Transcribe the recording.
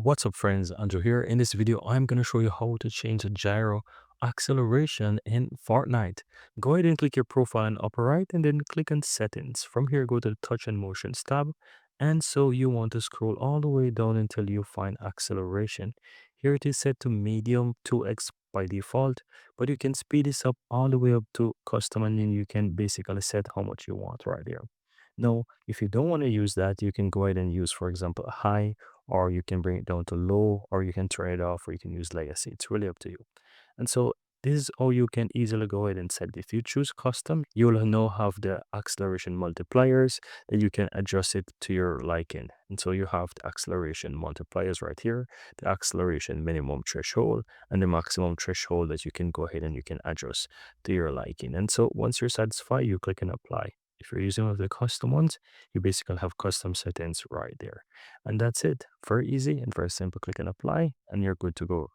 What's up friends, Andrew here. In this video, I'm going to show you how to change the gyro acceleration in Fortnite. Go ahead and click your profile in upper right and then click on settings. From here, go to the touch and motions tab. And so you want to scroll all the way down until you find acceleration. Here it is set to medium 2x by default, but you can speed this up all the way up to custom and then you can basically set how much you want right here. Now, if you don't want to use that, you can go ahead and use, for example, a high, or you can bring it down to low, or you can turn it off, or you can use legacy. It's really up to you. And so this is how you can easily go ahead and set. If you choose custom, you'll now have the acceleration multipliers that you can adjust it to your liking. And so you have the acceleration multipliers right here, the acceleration minimum threshold, and the maximum threshold that you can go ahead and you can adjust to your liking. And so once you're satisfied, you click on apply. If you're using one of the custom ones, you basically have custom settings right there. And that's it. Very easy and very simple. Click and apply, and you're good to go.